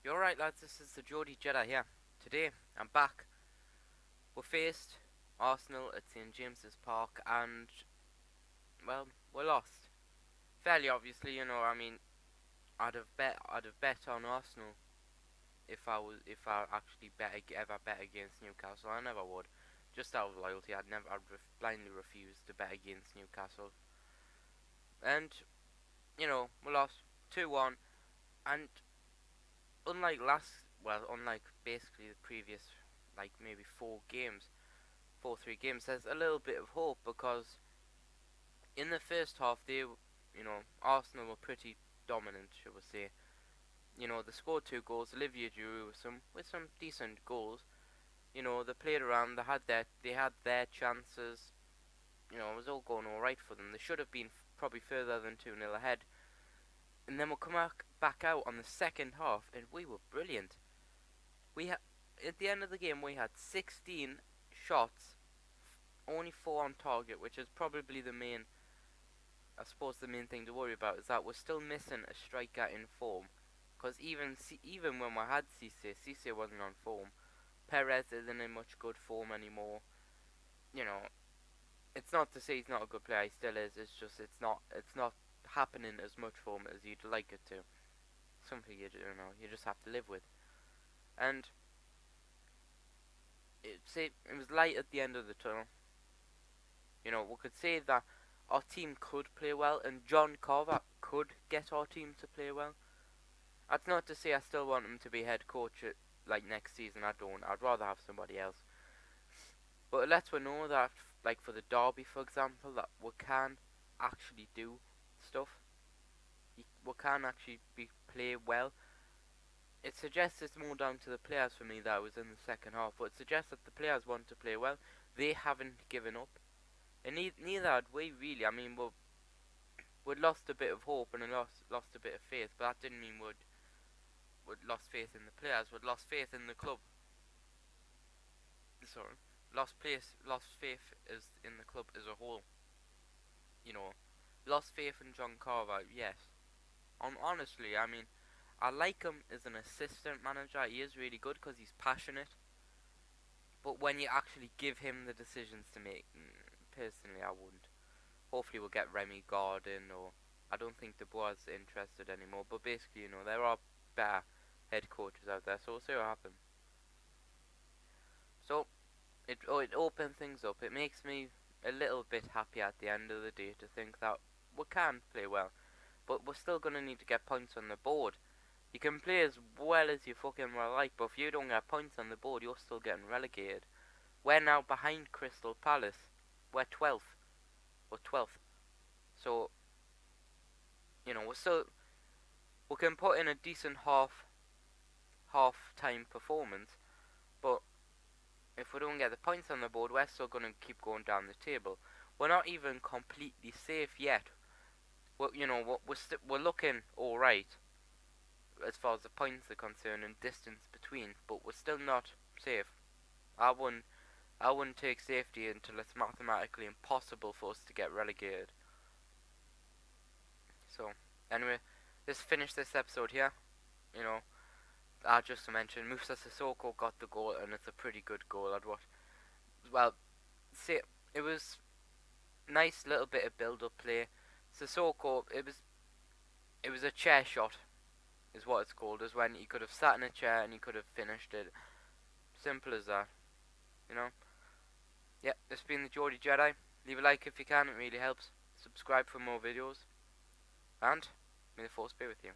You're right, lads. This is the GeordieJedi here. Today, I'm back. We faced Arsenal at St James's Park, and well, we lost. Fairly obviously, I mean, I'd have bet on Arsenal if I actually ever bet against Newcastle. I never would, just out of loyalty. I'd blindly refuse to bet against Newcastle. And we lost 2-1, and unlike basically the previous, like maybe 4 3 games, there's a little bit of hope because in the first half Arsenal were pretty dominant, shall we say. They scored 2 goals. Olivier Giroud with some decent goals. They played around. They had their chances. It was all going all right for them. They should have been probably further than 2-0 ahead. And then we'll come back out on the second half, and we were brilliant. We had At the end of the game we had 16 shots, only 4 on target, which is probably the main thing to worry about is that we're still missing a striker in form. Because even when we had Cisse wasn't on form. Perez isn't in much good form anymore. You know, it's not to say he's not a good player. He still is. It's just it's not happening as much for him as you'd like it to. Something you just have to live with. And it was light at the end of the tunnel. We could say that our team could play well, and John Carver could get our team to play well. That's not to say I still want him to be head coach like next season. I don't. I'd rather have somebody else. But it lets us know that, like for the derby, for example, that we can actually do stuff. We can actually play well. It suggests it's more down to the players for me that was in the second half, but it suggests that the players want to play well. They haven't given up, and neither had we really. I mean, we'd lost a bit of hope and lost a bit of faith, but that didn't mean we'd lost faith in the players. We'd lost faith in the club. Sorry, lost faith in the club as a whole. Lost faith in John Carver. Yes, honestly, I mean, I like him as an assistant manager. He is really good because he's passionate. But when you actually give him the decisions to make, personally, I wouldn't. Hopefully, we'll get Remy Gardin, or I don't think De Bois is interested anymore. But basically, there are better head coaches out there, so we'll see what happens. So it opens things up. It makes me a little bit happy at the end of the day to think that we can play well, but we're still gonna need to get points on the board. You can play as well as you fucking well like, but if you don't get points on the board, you're still getting relegated. We're now behind Crystal Palace. We're 12th. We're 12th. So, we can put in a decent half-time performance, but if we don't get the points on the board, we're still going to keep going down the table. We're not even completely safe yet. We're looking alright as far as the points are concerned and distance between, but we're still not safe. I wouldn't take safety until it's mathematically impossible for us to get relegated. So, anyway, let's finish this episode here. Just to mention, Moussa Sissoko got the goal, and it's a pretty good goal. It was nice little bit of build-up play. Sissoko, it was a chair shot, is what it's called. Is when he could have sat in a chair and he could have finished it. Simple as that. Yeah, this has been the GeordieJedi. Leave a like if you can, it really helps. Subscribe for more videos. And may the force be with you.